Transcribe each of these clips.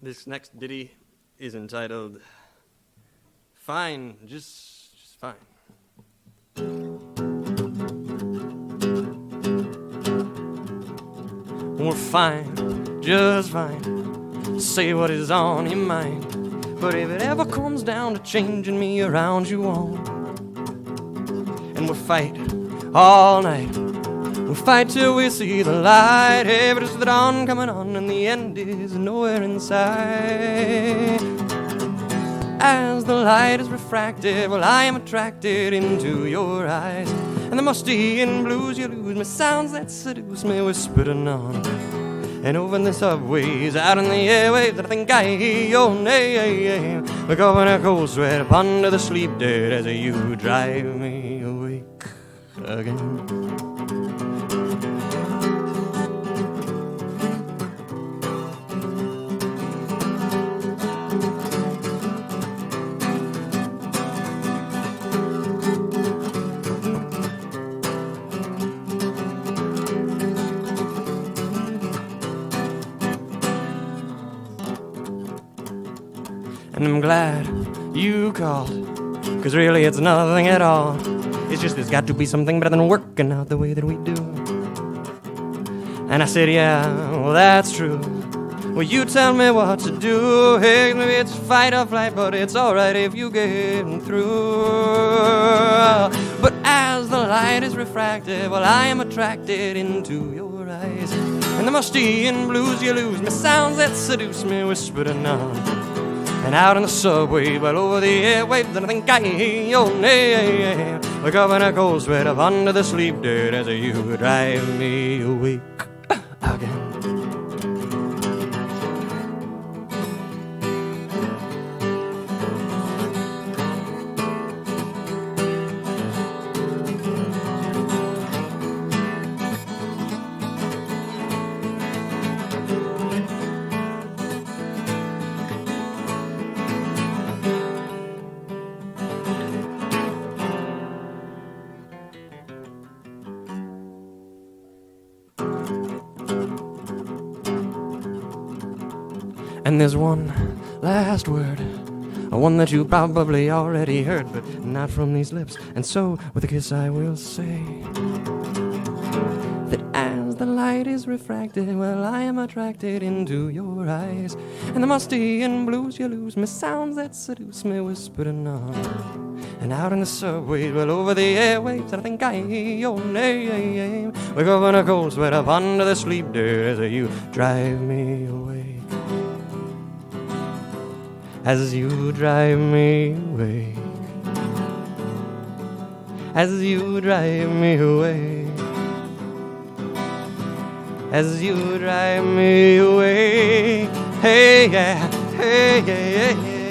This next ditty is entitled Fine, just fine. We're fine, just fine. Say what is on your mind. But if it ever comes down to changing me around, you won't. And we'll fight all night. We'll fight till we see the light. Hey, but it's the dawn coming on, and the end is nowhere in sight. As the light is refracted, well, I am attracted into your eyes. And the musty and blues you lose me, sounds that seduce me, whispered anon. And over in the subways, out in the airwaves, I think I hear your name. We're going a cold sweat up under the sleep dead as you drive me awake again. And I'm glad you called, 'cause really it's nothing at all. It's just there's got to be something better than working out the way that we do. And I said, yeah, well that's true. Well, you tell me what to do. Hey, maybe it's fight or flight, but it's alright if you get through. But as the light is refracted, well, I am attracted into your eyes. And the musty and blues you lose me, sounds that seduce me, whispered anon. And out in the subway, well over the airwaves, and I think I hear your name. We're covering a cold sweat up under the sleep dead as you drive me awake again. And there's one last word, one that you probably already heard, but not from these lips. And so, with a kiss I will say that as the light is refracted, well, I am attracted into your eyes. And the musty and blues you lose me, sounds that seduce me, whispered anon. And out in the subway, well, over the airwaves, I think I hear your name. We're going a cold sweat up under the sleep dead as you drive me away. As you drive me away, as you drive me away, as you drive me away, hey yeah, hey yeah, yeah, yeah.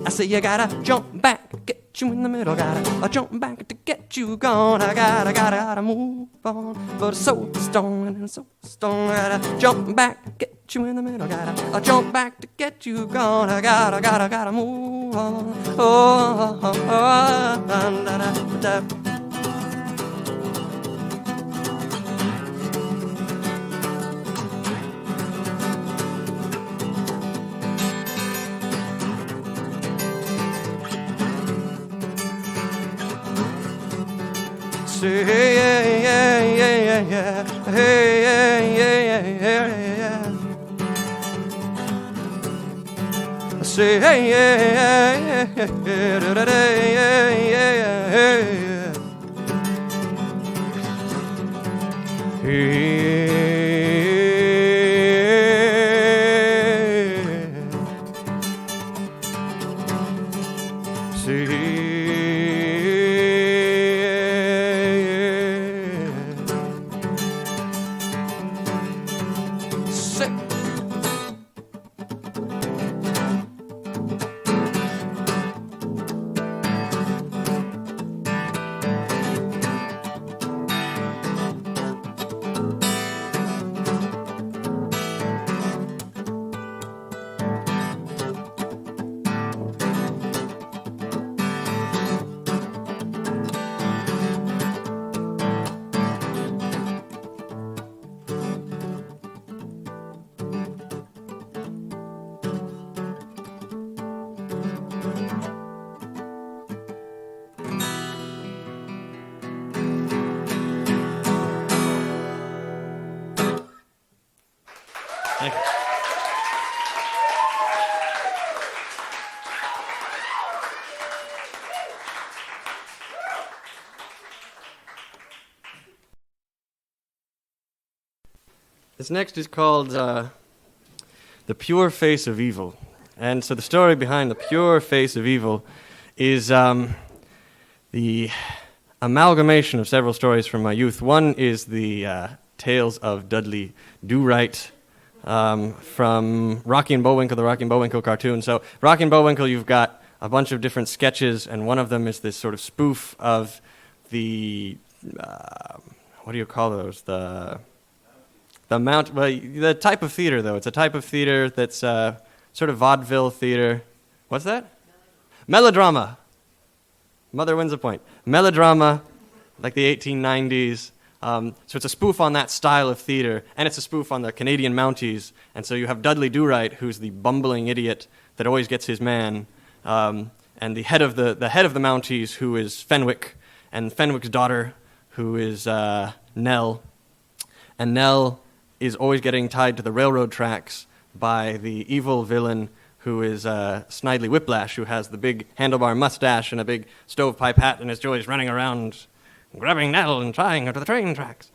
I say you gotta jump back, get you in the middle, gotta jump back to get you gone. I gotta move on, but it's so strong and it's so strong. I gotta jump back, get you in the middle, gotta jump back to get you gone. I gotta move on. Say hey yeah yeah yeah yeah yeah, hey yeah yeah yeah yeah yeah. Say hey yeah yeah yeah yeah yeah yeah yeah yeah. Thank you. This next is called The Pure Face of Evil. And so the story behind The Pure Face of Evil is the amalgamation of several stories from my youth. One is the tales of Dudley Do-Right from Rocky and Bullwinkle, the Rocky and Bullwinkle cartoon. So Rocky and Bullwinkle, you've got a bunch of different sketches, and one of them is this sort of spoof of the, what do you call those? The type of theater, though. It's a type of theater that's sort of vaudeville theater. What's that? Melodrama. Mother wins a point. Melodrama, like the 1890s. So it's a spoof on that style of theater, and it's a spoof on the Canadian Mounties. And so you have Dudley Do-Right, who's the bumbling idiot that always gets his man, and the head of the Mounties, who is Fenwick, and Fenwick's daughter, who is Nell. And Nell is always getting tied to the railroad tracks by the evil villain who is Snidely Whiplash, who has the big handlebar mustache and a big stovepipe hat and is always running around grabbing Nell and tying her to the train tracks.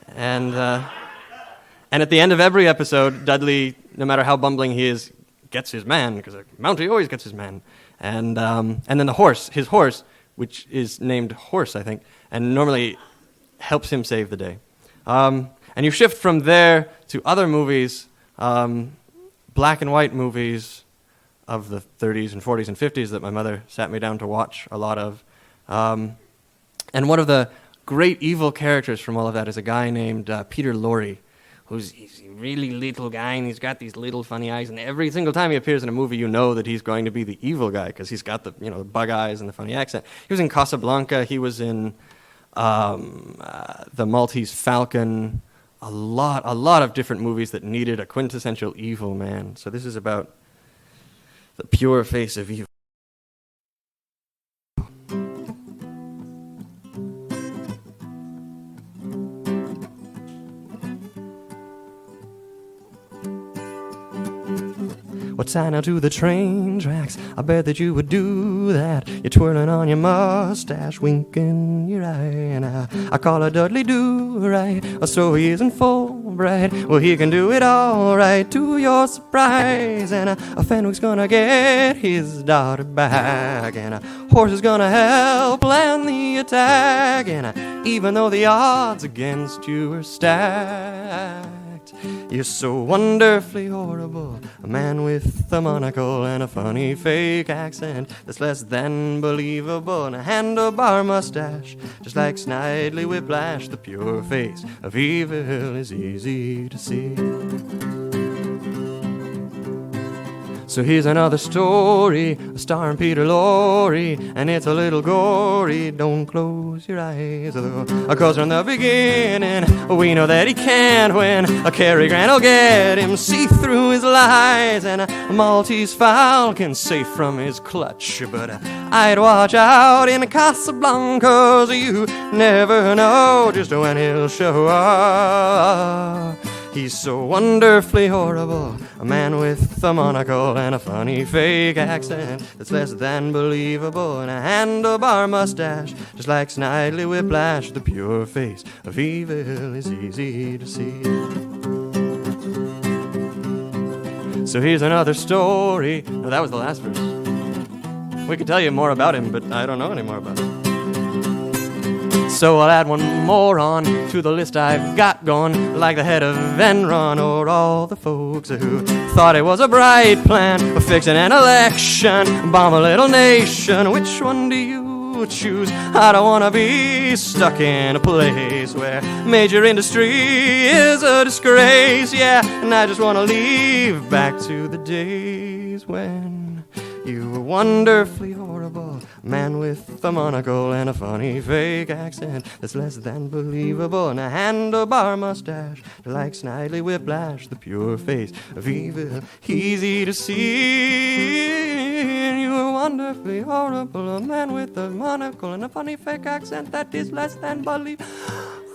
And at the end of every episode, Dudley, no matter how bumbling he is, gets his man, because a Mountie always gets his man. And then his horse, which is named Horse, I think, and normally helps him save the day. And you shift from there to other movies, black and white movies of the 30s and 40s and 50s that my mother sat me down to watch a lot of. And one of the great evil characters from all of that is a guy named Peter Lorre, he's a really little guy, and he's got these little funny eyes, and every single time he appears in a movie, you know that he's going to be the evil guy, because he's got the bug eyes and the funny accent. He was in Casablanca, he was in The Maltese Falcon, a lot of different movies that needed a quintessential evil man. So this is about the pure face of evil. What's I now to the train tracks? I bet that you would do that. You're twirling on your mustache, winking your eye, and I call her Dudley Do-Right. Oh, so he isn't full bright. Well, he can do it all right, to your surprise. And a Fenwick's gonna get his daughter back, and a horse is gonna help land the attack. And even though the odds against you are stacked, you're so wonderfully horrible, a man with a monocle and a funny fake accent that's less than believable, and a handlebar mustache, just like Snidely Whiplash. The pure face of evil is easy to see. So here's another story, starring Peter Lorre, and it's a little gory. Don't close your eyes, though, 'cause from the beginning we know that he can't win. A Cary Grant will get him, see through his lies, and a Maltese Falcon safe from his clutch. But I'd watch out in Casablanca, 'cause you never know just when he'll show up. He's so wonderfully horrible, a man with a monocle and a funny fake accent that's less than believable, and a handlebar mustache, just like Snidely Whiplash. The pure face of evil is easy to see. So here's another story. No, that was the last verse. We could tell you more about him, but I don't know any more about him. So I'll add one more on to the list I've got going, like the head of Enron, or all the folks who thought it was a bright plan of fixing an election, bomb a little nation. Which one do you choose? I don't want to be stuck in a place where major industry is a disgrace, yeah, and I just want to leave back to the days when you were wonderfully horrible, man with a monocle and a funny fake accent that's less than believable, and a handlebar mustache like Snidely Whiplash. The pure face of evil, easy to see. You were wonderfully horrible, a man with a monocle and a funny fake accent that is less than believable.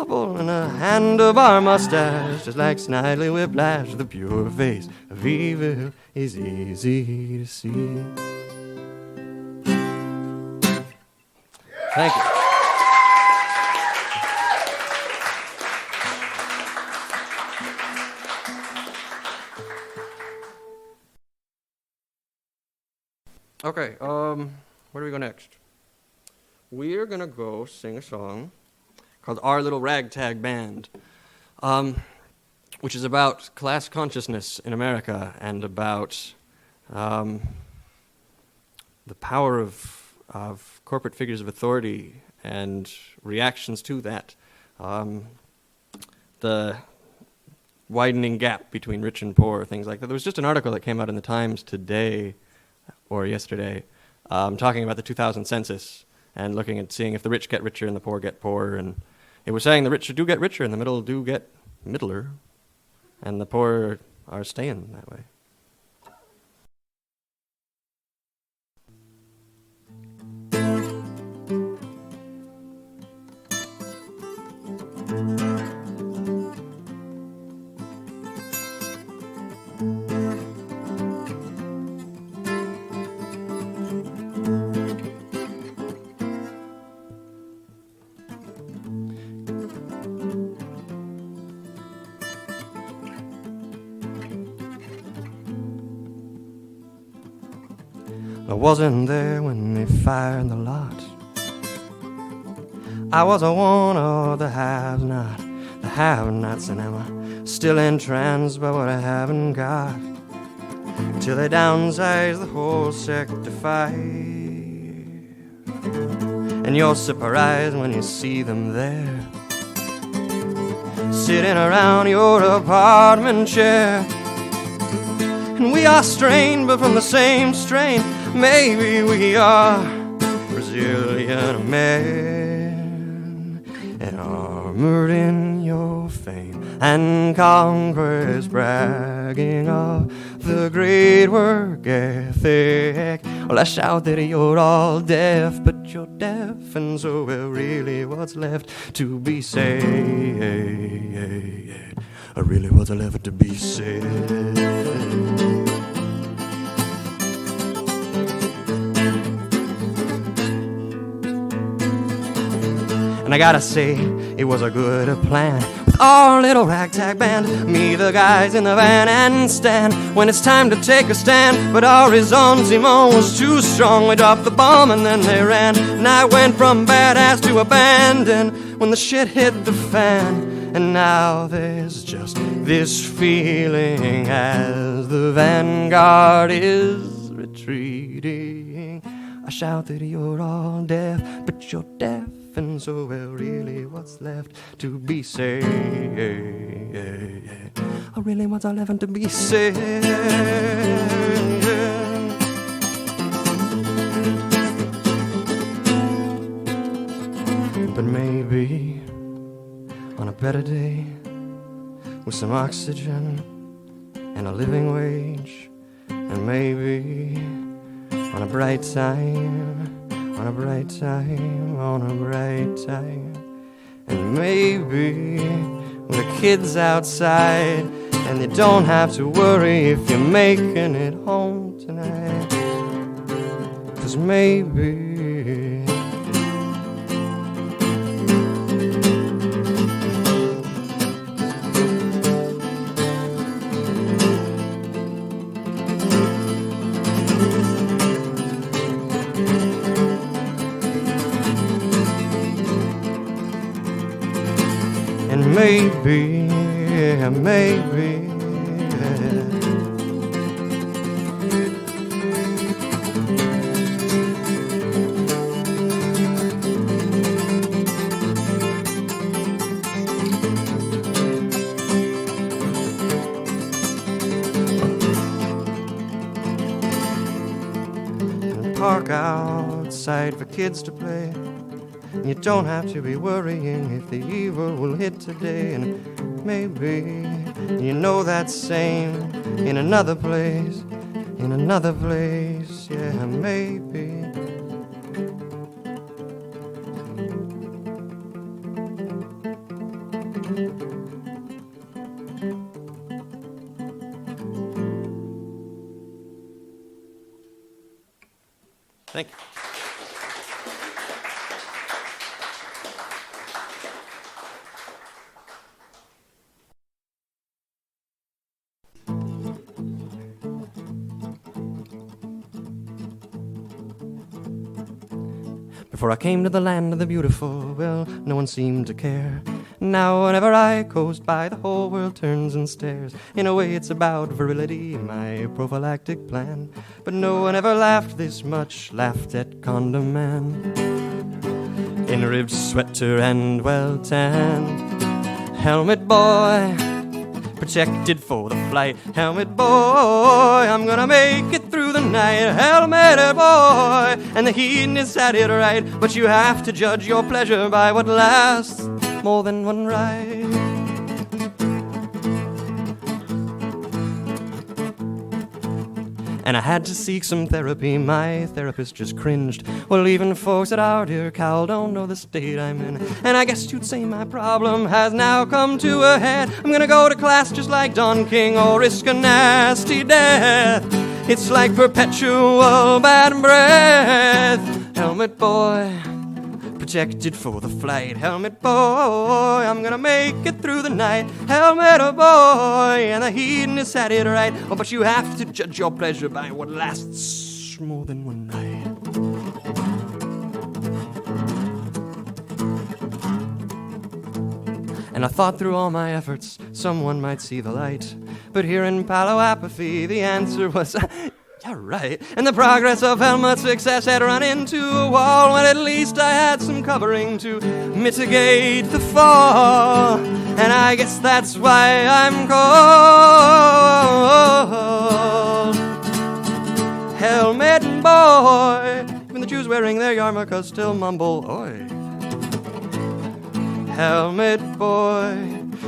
supple and a handlebar mustache, just like Snidely Whiplash. The pure face of evil is easy to see. Thank you. Okay, where do we go next? We're gonna go sing a song called Our Little Ragtag Band, which is about class consciousness in America and about the power of corporate figures of authority and reactions to that. The widening gap between rich and poor, things like that. There was just an article that came out in the Times today or yesterday talking about the 2000 census and looking at seeing if the rich get richer and the poor get poorer. And it was saying the rich do get richer and the middle do get middler, and the poor are staying that way. I wasn't there when they fired the lot. I was a one of the have-nots, and am still entranced by what I haven't got. Till they downsize the whole sector 5, and you're surprised when you see them there, sitting around your apartment chair. And we are strained, but from the same strain. Maybe we are Brazilian men, and armored in your fame and conquest, bragging of the great work ethic. Well, I shout that you're all deaf, but you're deaf, and so well, really, what's left to be said? Really, what's left to be said? And I gotta say, it was a good plan with our little ragtag band. Me, the guys in the van, and Stan, when it's time to take a stand. But our resentment was too strong. We dropped the bomb and then they ran. And I went from badass to abandon when the shit hit the fan. And now there's just this feeling as the vanguard is retreating. I shout that you're all deaf, but you're deaf, and so well, really, what's left to be said? Oh, really, what's left to be said? But maybe on a better day, with some oxygen and a living wage, and maybe on a bright time, on a bright time, on a bright time, and maybe with the kids outside, and you don't have to worry if you're making it home tonight. 'Cause maybe maybe, maybe, park outside for kids to play. You don't have to be worrying if the evil will hit today. And maybe you know that same in another place, yeah, maybe. Thank you. Before I came to the land of the beautiful, well, no one seemed to care. Now whenever I coast by, the whole world turns and stares. In a way it's about virility, my prophylactic plan. But no one ever laughed this much, laughed at Condom Man. In-ribbed sweater and well-tanned helmet boy, protected for the flight. Helmet boy, I'm gonna make it through the night. Helmet boy, and the hedonist had it right. But you have to judge your pleasure by what lasts more than one ride. And I had to seek some therapy, my therapist just cringed. Well, even folks at our dear Cal don't know the state I'm in. And I guess you'd say my problem has now come to a head. I'm gonna go to class just like Don King or risk a nasty death. It's like perpetual bad breath. Helmet boy, protected for the flight. Helmet boy, I'm gonna make it through the night. Helmet boy, and the hedonist had it right. Oh, but you have to judge your pleasure by what lasts more than one night. And I thought through all my efforts someone might see the light. But here in Palo Apathy the answer was yeah, right. And the progress of helmet success had run into a wall. When at least I had some covering to mitigate the fall. And I guess that's why I'm called Helmet Boy. Even the Jews wearing their yarmulkes still mumble, oi. Helmet Boy.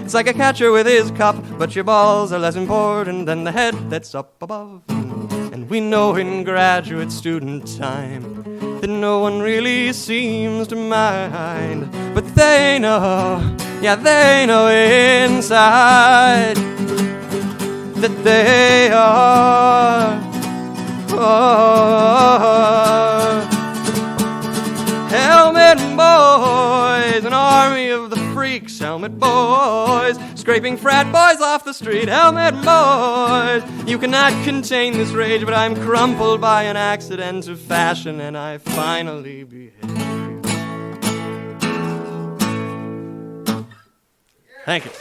It's like a catcher with his cup, but your balls are less important than the head that's up above. And we know in graduate student time that no one really seems to mind. But they know, yeah, they know inside that they are Helmet Boys, an army of the freaks. Helmet Boys, scraping frat boys off the street. Helmet Boys, you cannot contain this rage, but I'm crumpled by an accident of fashion, and I finally behave. Thank you.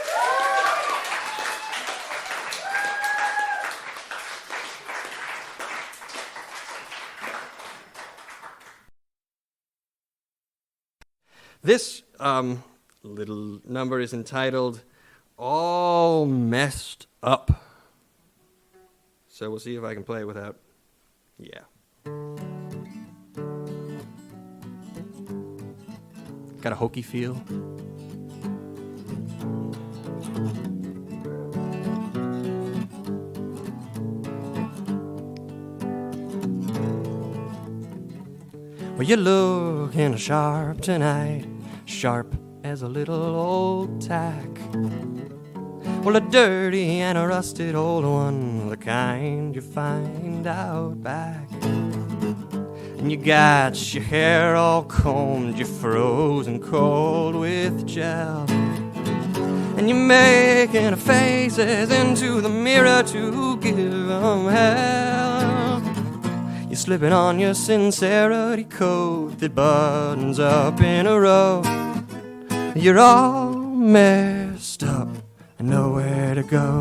This little number is entitled All Messed Up. So we'll see if I can play without, yeah. Got a hokey feel. Well, you're looking sharp tonight, sharp as a little old tack. Well, a dirty and a rusted old one, the kind you find out back. And you got your hair all combed, you're frozen cold with gel. And you're making faces into the mirror to give them hell. You're slipping on your sincerity coat that buttons up in a row. You're all messed up and nowhere to go.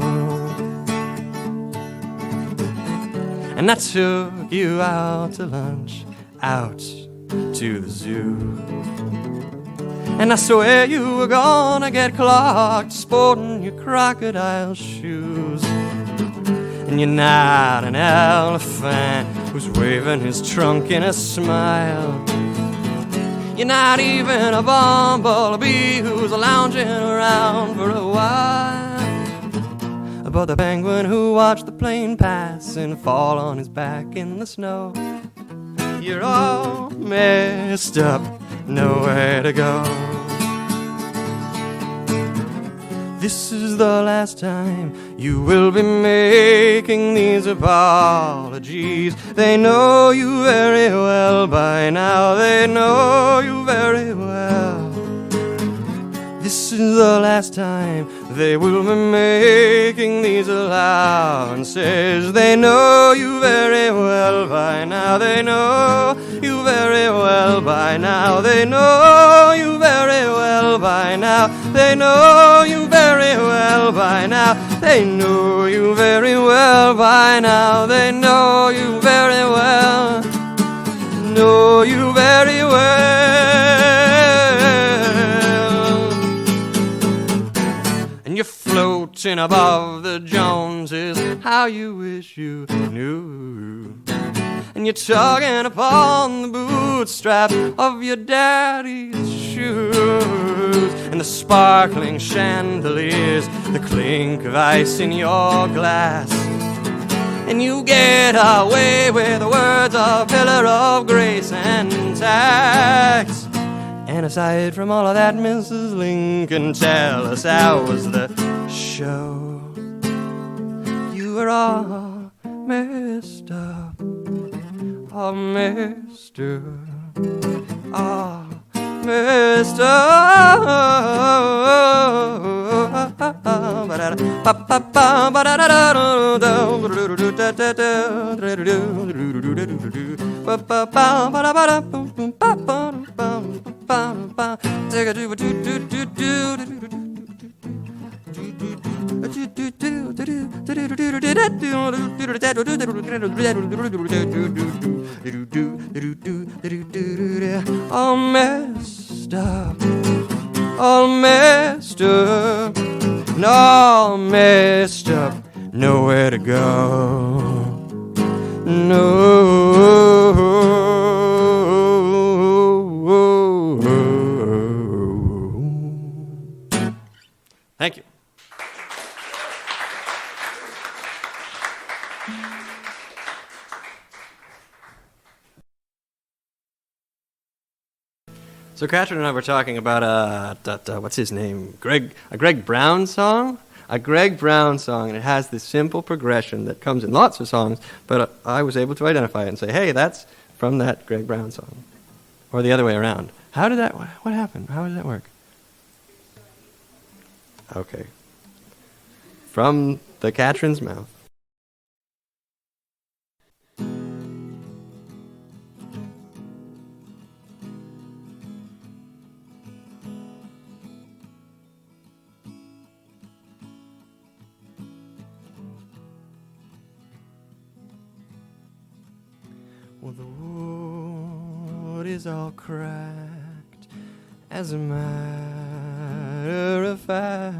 And I took you out to lunch, out to the zoo. And I swear you were gonna get clocked sporting your crocodile shoes. And you're not an elephant who's waving his trunk in a smile. You're not even a bumblebee who's lounging around for a while. But the penguin who watched the plane pass and fall on his back in the snow. You're all messed up, nowhere to go. This is the last time you will be making these apologies. They know you very well by now. They know you very well. This is the last time they will be making these allowances. They know you very well by now. They know you very well by now. They know you very well by now. They know you very well by now. They know you very well by now. They know you very well. Know you very well. And you're floating above the Joneses, how you wish you knew. And you're tugging upon the bootstrap of your daddy's shoes. And the sparkling chandeliers, the clink of ice in your glass. And you get away with the words of pillar of grace and tax. And aside from all of that, Mrs. Lincoln, tell us, how was the show? You were all messed up, all messed up, all messed up. All messed up, all messed up, and all messed up, nowhere to go. No. Thank you. So Katrin and I were talking about what's his name? A Greg Brown song? A Greg Brown song, and it has this simple progression that comes in lots of songs, but I was able to identify it and say, hey, that's from that Greg Brown song. Or the other way around. How did that, what happened? How did that work? Okay. From the Katrin's mouth. Well, the wood is all cracked, as a matter of fact.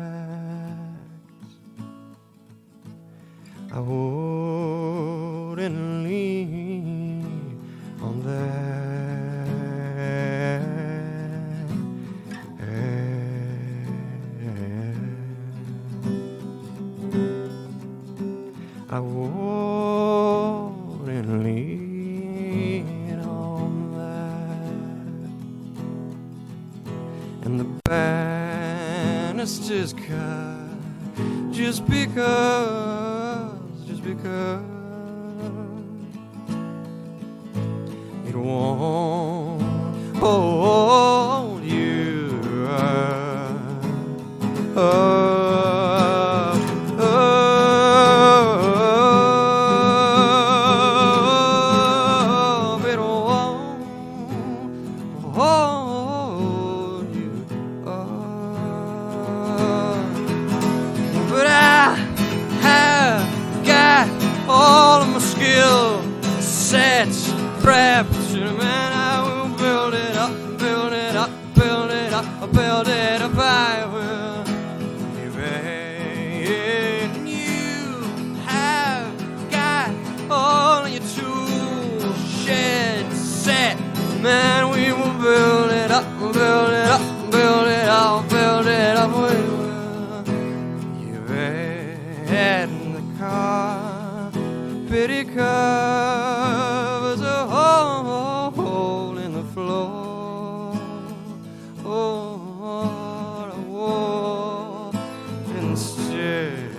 I wouldn't lean on that. I wouldn't lean on that. And the banister's cut just because it won't hold you up. It won't hold you up. But I have got all of my skill sets prepped, man. I will build it up, build it up, build it up, build it up. I will. And you have got all of your tool shed set, man. We will build it up, build it up, build it up, build it up. We will. You've had in the car, pity covers a hole in the floor, or a wall instead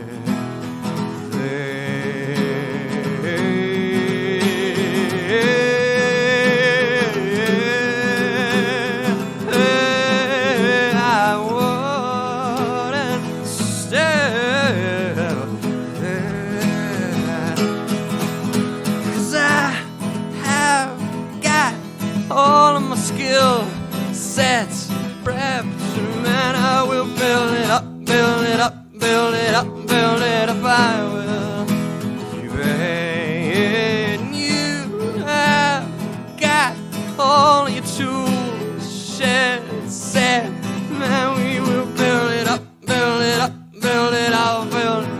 will build it up, build it up, build it up, build it up. I will keep it. You have got all your tools, shed, set, and we will build it up, build it up, build it up, build it up.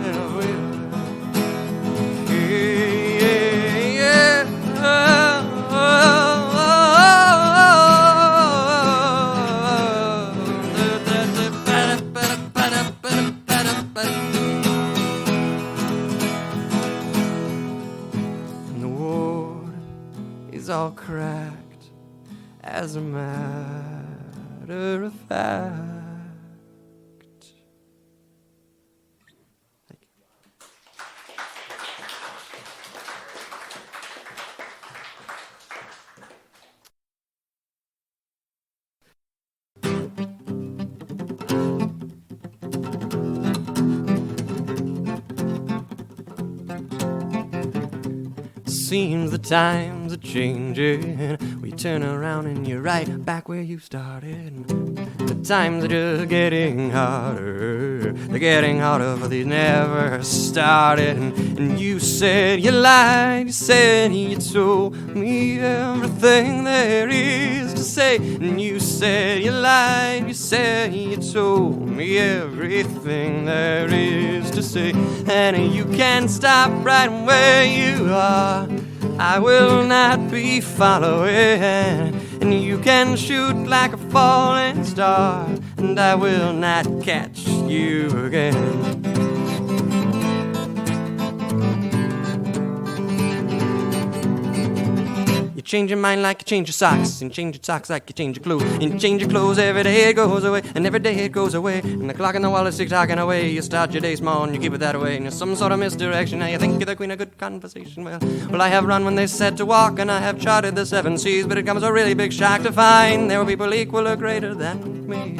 All cracked, as a matter of fact. Thank you. Seems the times are changing. We turn around and you're right back where you started. The times are just getting harder. They're getting harder, but they never started. And you said you lied. You said you told me everything there is to say. And you said you lied. You said you told me everything there is to say. And you can't stop right where you are. I will not be following, and you can shoot like a falling star, and I will not catch you again. You change your mind like you change your socks, and change your socks like you change your clothes, and change your clothes every day it goes away, and every day it goes away, and the clock in the wall is tick-tocking away. You start your day small and you keep it that way, and there's some sort of misdirection. Now you think you're the queen of good conversation. Well, I have run when they said to walk, and I have charted the 7 seas, but it comes a really big shock to find there were people equal or greater than me.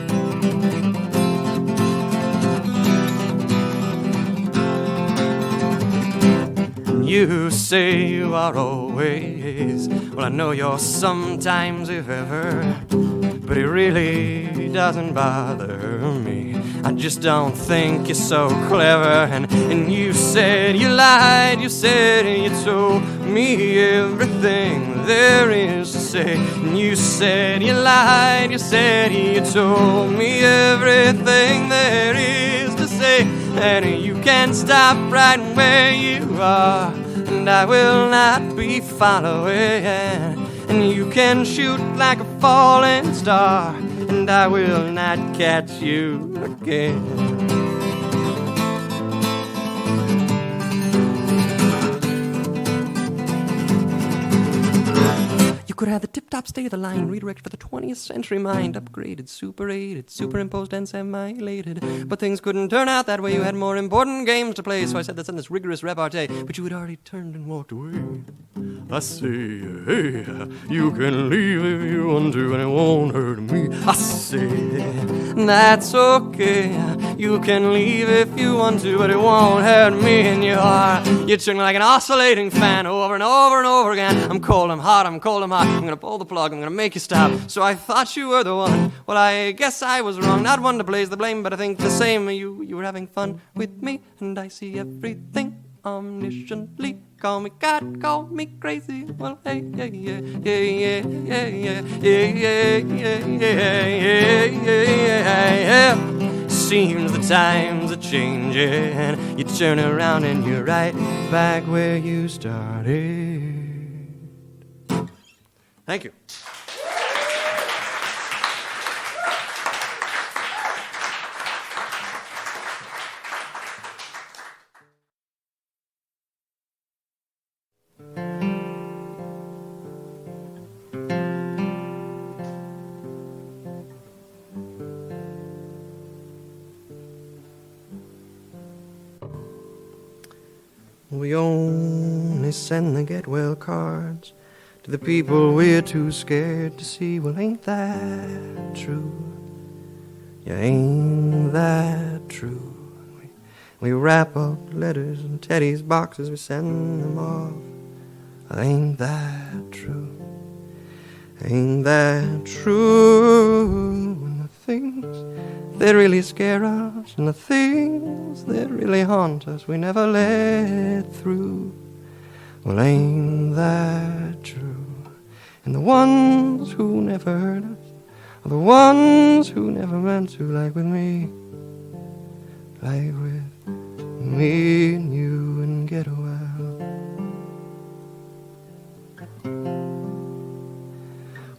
You say you are always. Well, I know you're sometimes, if ever, but it really doesn't bother me. I just don't think you're so clever. And you said you lied. You said you told me everything there is to say. And you said you lied. You said you told me everything there is to say. And you can't stop right where you are, and I will not be following. And you can shoot like a falling star, and I will not catch you again. You could have the tip-top state of the line, redirect for the 20th century mind, upgraded, super-aided, superimposed and semi-elated. But things couldn't turn out that way. You had more important games to play, so I said that's in this rigorous repartee. But you had already turned and walked away. I say, hey, you can leave if you want to, and it won't hurt me. I say, that's okay. You can leave if you want to, but it won't hurt me. And you're turning like an oscillating fan over and over and over again. I'm cold, I'm hot, I'm cold, I'm hot. I'm gonna pull the plug, I'm gonna make you stop. So I thought you were the one. Well, I guess I was wrong. Not one to place the blame, but I think the same. You were having fun with me, and I see everything omnisciently. Call me God, call me crazy. Well, hey, yeah, yeah, yeah, yeah, yeah, yeah, yeah, yeah, yeah, yeah, yeah. Seems the times are changing. You turn around and you're right back where you started. Thank you. We only send the get well cards to the people we're too scared to see. Well, ain't that true? Yeah, ain't that true? We wrap up letters in Teddy's boxes, we send them off. Well, ain't that true? Ain't that true? When the things that really scare us, and the things that really haunt us we never let through. Well, ain't that true? And the ones who never hurt us are the ones who never meant to, like with me, like with me and you and Get Well.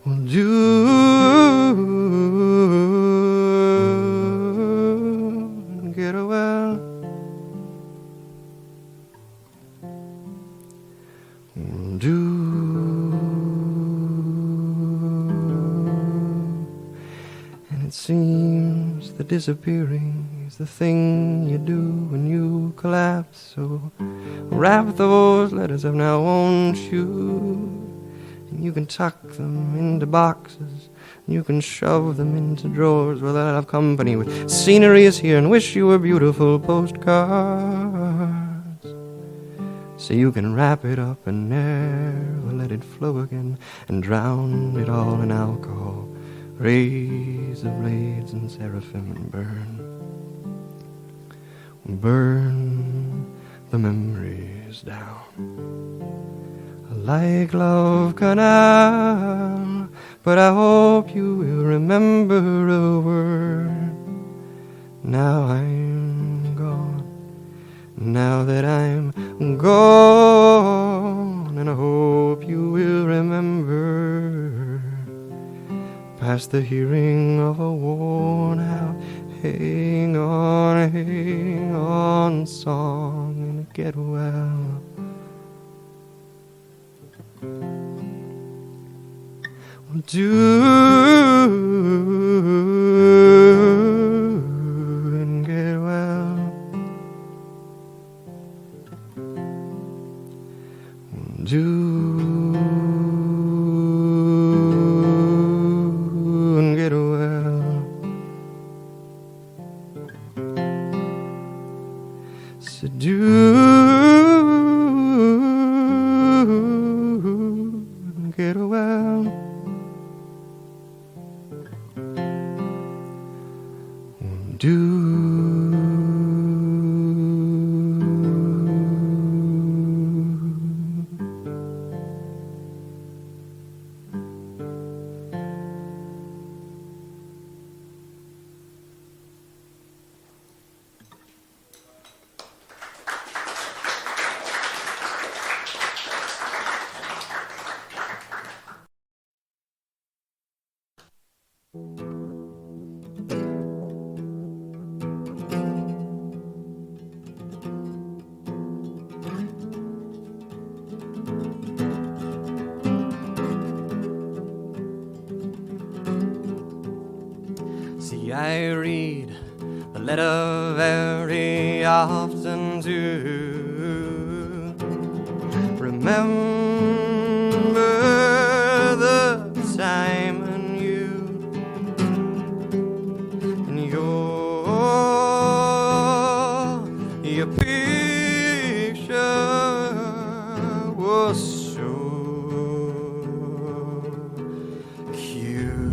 Well, do and Get Well. Well, do and it seems that disappearing is the thing you do when you collapse. So wrap those letters up now, won't you? And you can tuck them into boxes, and you can shove them into drawers. Well, I'll have company with scenery is here, and wish you were beautiful postcards. So you can wrap it up and never let it flow again, and drown it all in alcohol, razor blades and seraphim, and burn the memories down. Like Love Canal, but I hope you will remember a word. Now I'm gone, now that I'm gone, and I hope you will remember, past the hearing of a worn out hang on song, and get well. Do and get well. Do and get well. So do and get well. Do see, I read the letter very often too. Remember the time when you and your picture was so cute.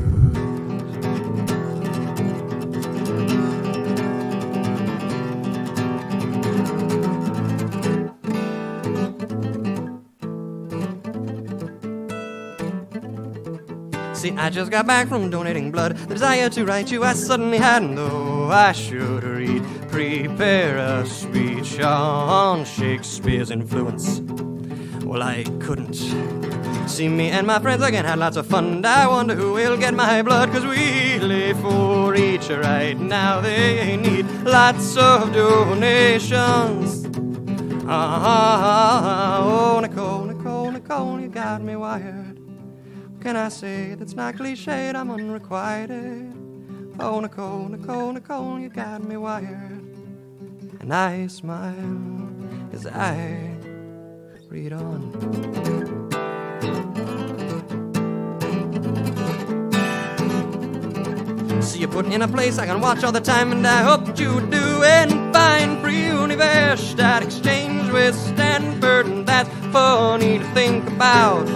See, I just got back from donating blood. The desire to write you I suddenly had, and though I should read, prepare a speech on Shakespeare's influence, well, I couldn't. See, me and my friends again had lots of fun, and I wonder who will get my blood, 'cause we live for each right now. They need lots of donations. Oh, Nicole, Nicole, Nicole, you got me wired. Can I say that's not cliched? I'm unrequited. Oh, Nicole, Nicole, Nicole, you got me wired. And I smile as I read on. See, you put in a place I can watch all the time, and I hope that you would do and find free Universität exchange with Stanford, and that's funny to think about.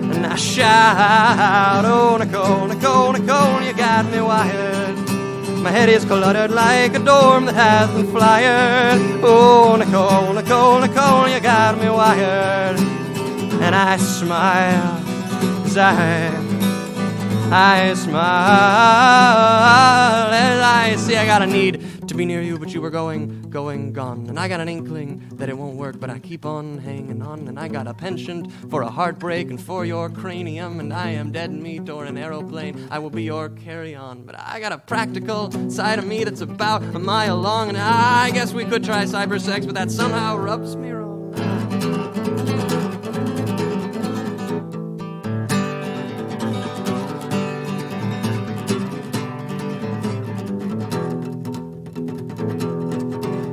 And I shout, oh, Nicole, Nicole, Nicole, you got me wired. My head is cluttered like a dorm that has been fired. Oh, Nicole, Nicole, Nicole, you got me wired. And I smile as I smile as I see I got a need to be near you, but you were going, gone. And I got an inkling that it won't work, but I keep on hanging on. And I got a penchant for a heartbreak and for your cranium. And I am dead meat or an aeroplane, I will be your carry-on. But I got a practical side of me that's about a mile long. And I guess we could try cyber sex, but that somehow rubs me wrong.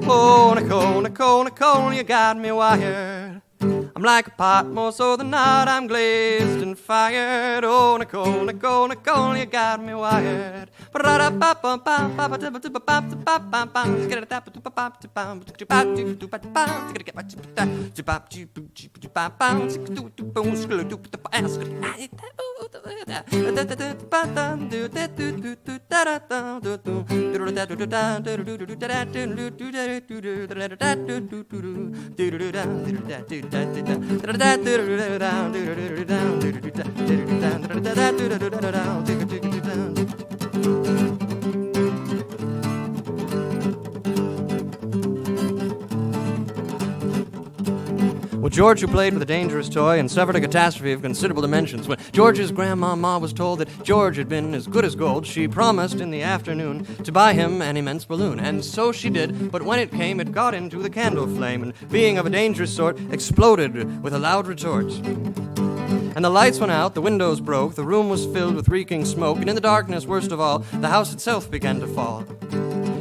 Oh, Nicole, Nicole, Nicole, you got me wired. I'm like a pot more so than not, I'm glazed and fired. Oh, Nicole, Nicole, Nicole, you got me wired. Well, George, who played with a dangerous toy and suffered a catastrophe of considerable dimensions. When George's grandmama was told that George had been as good as gold, she promised in the afternoon to buy him an immense balloon. And so she did, but when it came, it got into the candle flame, and being of a dangerous sort, exploded with a loud retort. And the lights went out, the windows broke, the room was filled with reeking smoke, and in the darkness, worst of all, the house itself began to fall.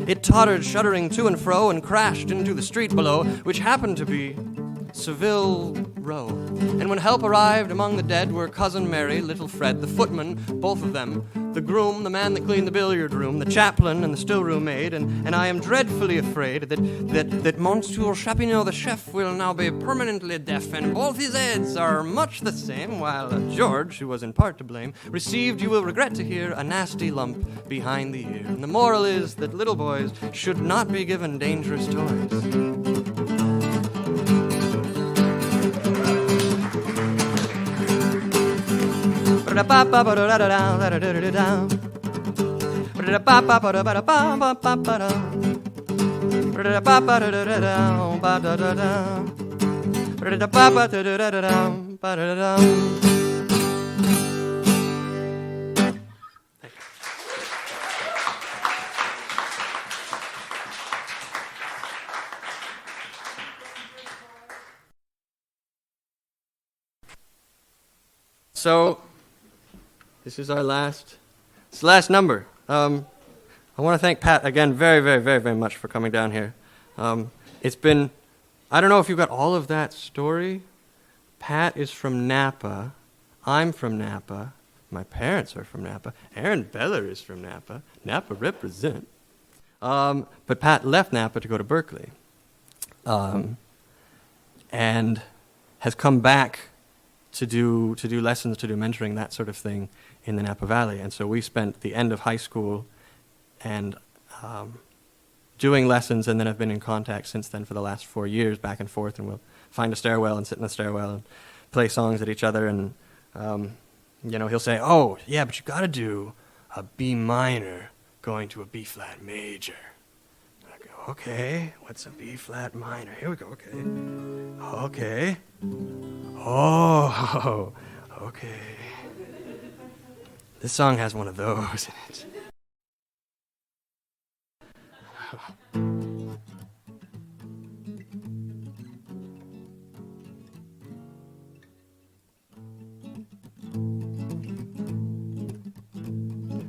It tottered, shuddering to and fro, and crashed into the street below, which happened to be Seville Row. And when help arrived among the dead were Cousin Mary, little Fred, the footman, both of them, the groom, the man that cleaned the billiard room, the chaplain, and the still-room maid, and I am dreadfully afraid that Monsieur Chapineau, the chef, will now be permanently deaf, and both his heads are much the same, while George, who was in part to blame, received, you will regret to hear, a nasty lump behind the ear. And the moral is that little boys should not be given dangerous toys. So, this is our last number. I want to thank Pat again very, very, very, very much for coming down here. It's been, I don't know if you got all of that story. Pat is from Napa. I'm from Napa. My parents are from Napa. Aaron Beller is from Napa. Napa represent. But Pat left Napa to go to Berkeley. And has come back to do lessons, to do mentoring, that sort of thing in the Napa Valley. And so we spent the end of high school and doing lessons, and then have been in contact since then for the last 4 years, back and forth, and we'll find a stairwell and sit in the stairwell and play songs at each other. And he'll say, "Oh, yeah, but you got to do a B minor going to a B flat major." And I go, "Okay, what's a B flat minor? Here we go. Okay. Oh, okay. This song has one of those in it."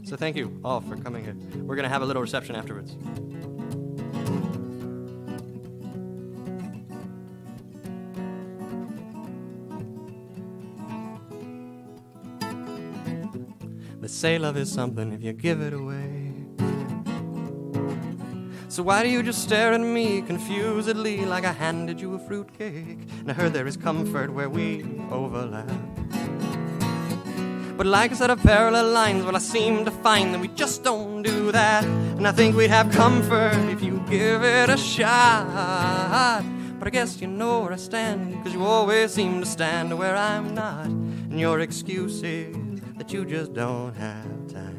So thank you all for coming here. We're going to have a little reception afterwards. They say love is something if you give it away. So why do you just stare at me confusedly like I handed you a fruitcake? And I heard there is comfort where we overlap. But like a set of parallel lines, well, I seem to find that we just don't do that. And And I think we'd have comfort if you give it a shot. But I guess you know where I stand, 'cause you always seem to stand where I'm not. And your excuse is that you just don't have time.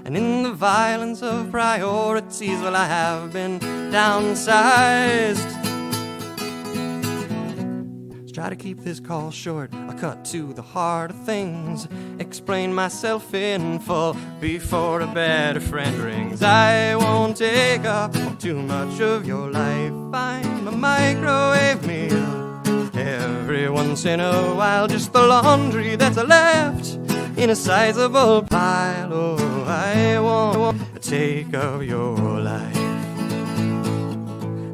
And in the violence of priorities, well, I have been downsized. Let's try to keep this call short. I'll cut to the heart of things, explain myself in full before a better friend rings. I won't take up too much of your life. I'm a microwave meal every once in a while, just the laundry that's left in a sizable pile. Oh, I won't take of your life.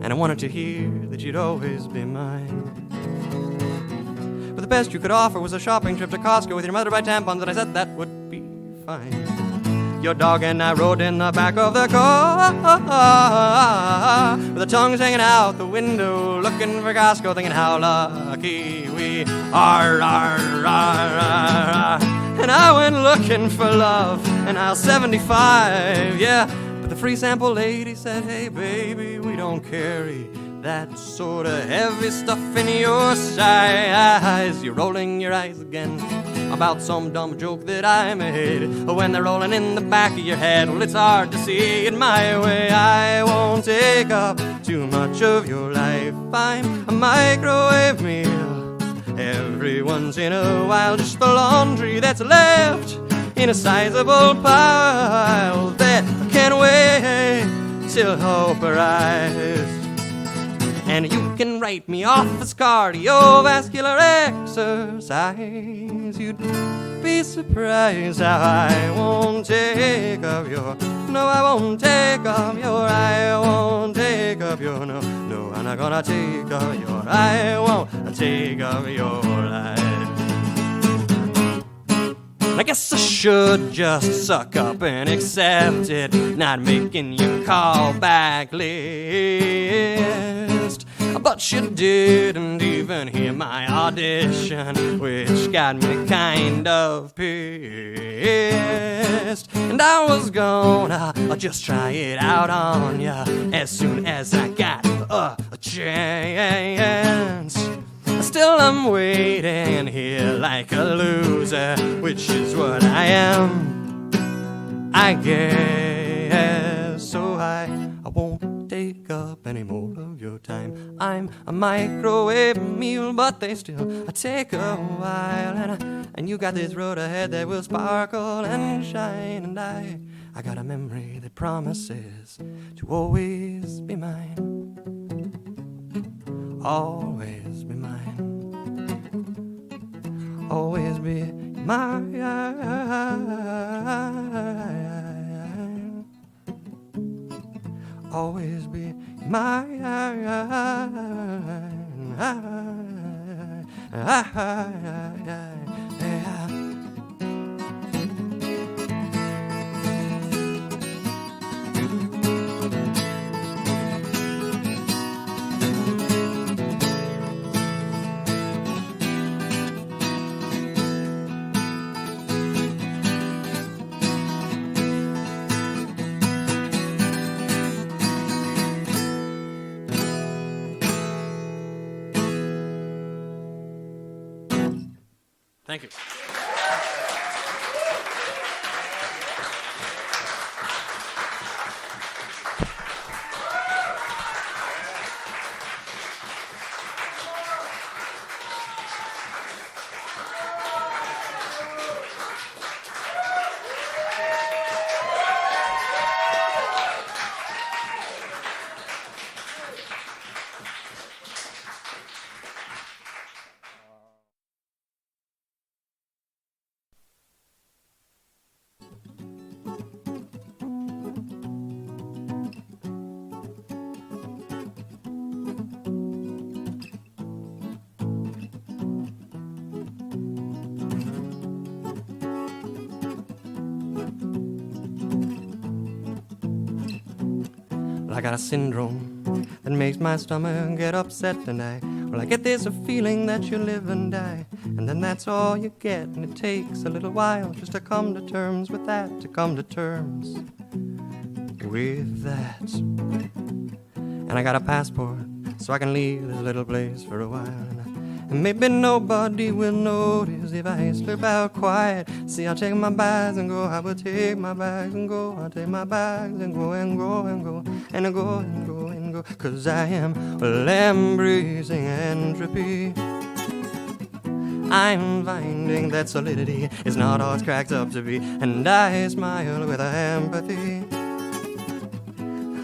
And I wanted to hear that you'd always be mine. But the best you could offer was a shopping trip to Costco with your mother to buy tampons, and I said that would be fine. Your dog and I rode in the back of the car with our tongues hanging out the window, looking for Costco, thinking how lucky we are. And I went looking for love in aisle 75, yeah. But the free sample lady said, hey baby, we don't carry that sort of heavy stuff in your size. You're rolling your eyes again about some dumb joke that I made. When they're rolling in the back of your head, well, it's hard to see it my way. I won't take up too much of your life. I'm a microwave meal every once in a while, just the laundry that's left in a sizable pile that can't wait till hope arrives. And you can write me off as cardiovascular exercise. You'd be surprised how I won't take of your, no, I won't take of your, I won't take of your, no, no, I'm not gonna take of your, I won't take of your life. I guess I should just suck up and accept it, not making you call back list. But you didn't even hear my audition, which got me kind of pissed. And I was gonna just try it out on ya as soon as I got a chance. Still I'm waiting here like a loser, which is what I am, I guess. So I won't take up any more of your time. I'm a microwave meal, but they still take a while. And you got this road ahead that will sparkle and shine. And I got a memory that promises to always be mine. Always be mine. Always be mine. Always be mine. Thank you. I got a syndrome that makes my stomach get upset, and I get this feeling that you live and die, and then that's all you get, and it takes a little while just to come to terms with that, to come to terms with that. And I got a passport, so I can leave this little place for a while. And maybe nobody will notice if I slip out quiet. See, I'll take my bags and go. I will take my bags and go. I'll take my bags and go and go and go and go and go and go. 'Cause I am embracing entropy. I'm finding that solidity is not all it's cracked up to be. And I smile with empathy.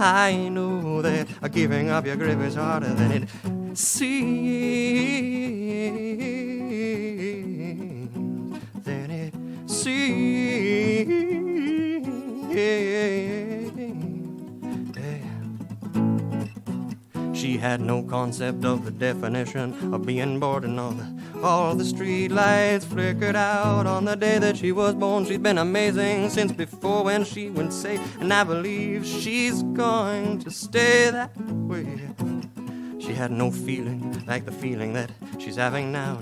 I know that giving up your grip is harder than it seems. Than it seems. She had no concept of the definition of being bored, and all the street lights flickered out on the day that she was born. She's been amazing since before when she would say, and I believe she's going to stay that way. She had no feeling like the feeling that she's having now.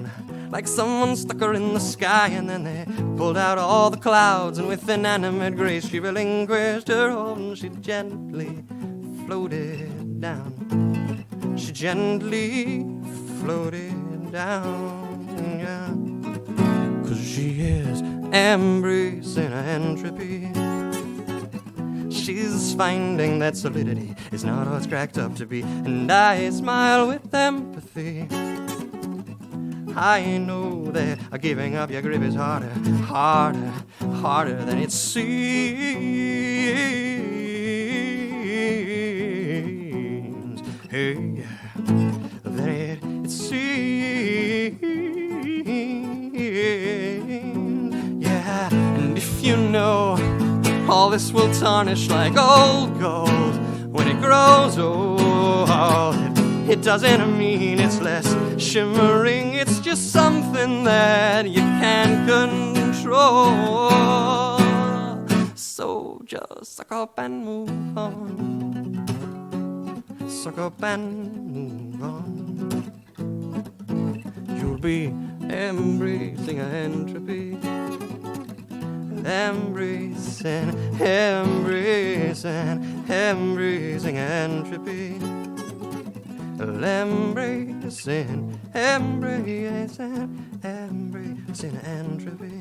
Like someone stuck her in the sky and then they pulled out all the clouds, and with inanimate grace she relinquished her hold and she gently floated down. She gently floated down, yeah. 'Cause she is embracing entropy. She's finding that solidity is not all it's cracked up to be. And I smile with empathy. I know that giving up your grip is harder, harder, harder than it seems. Hey, than it seems. Yeah, and if you know all this will tarnish like old gold when it grows old, it doesn't mean it's less shimmering. It's just something that you can't control. So just suck up and move on. Suck up and move on. You'll be embracing entropy. Embracing, embracing, embracing entropy. Embracing, embracing, embracing entropy.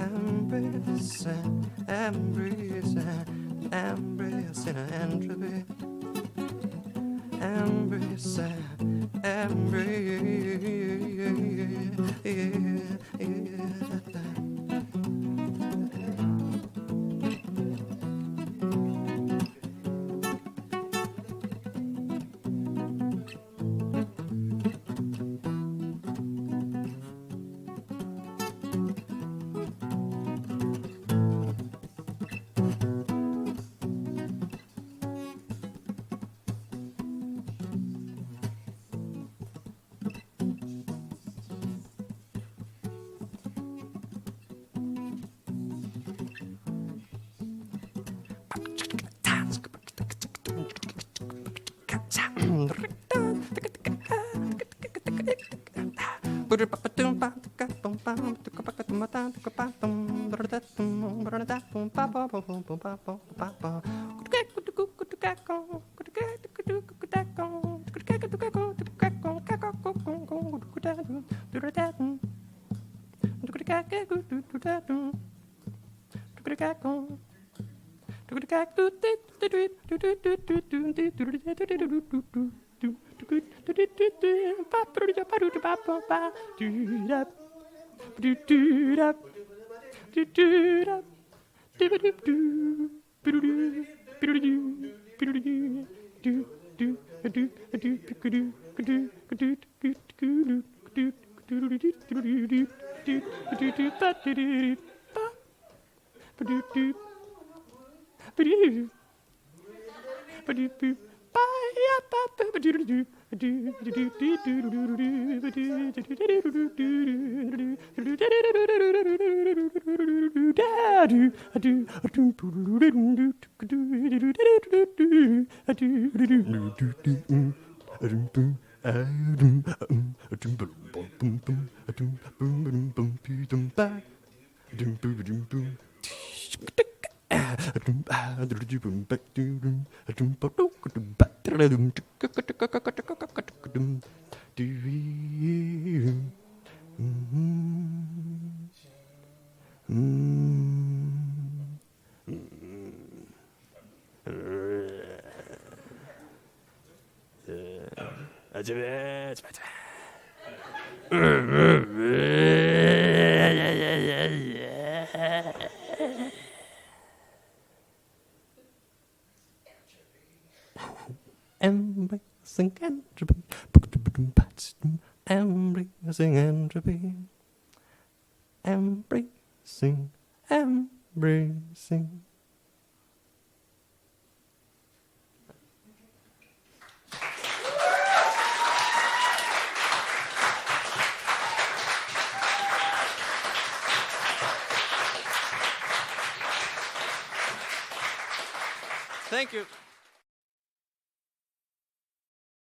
Embracing, embracing, embracing entropy. Embracing, embracing. Embracing entropy, embracing entropy, embracing, embracing. Thank you.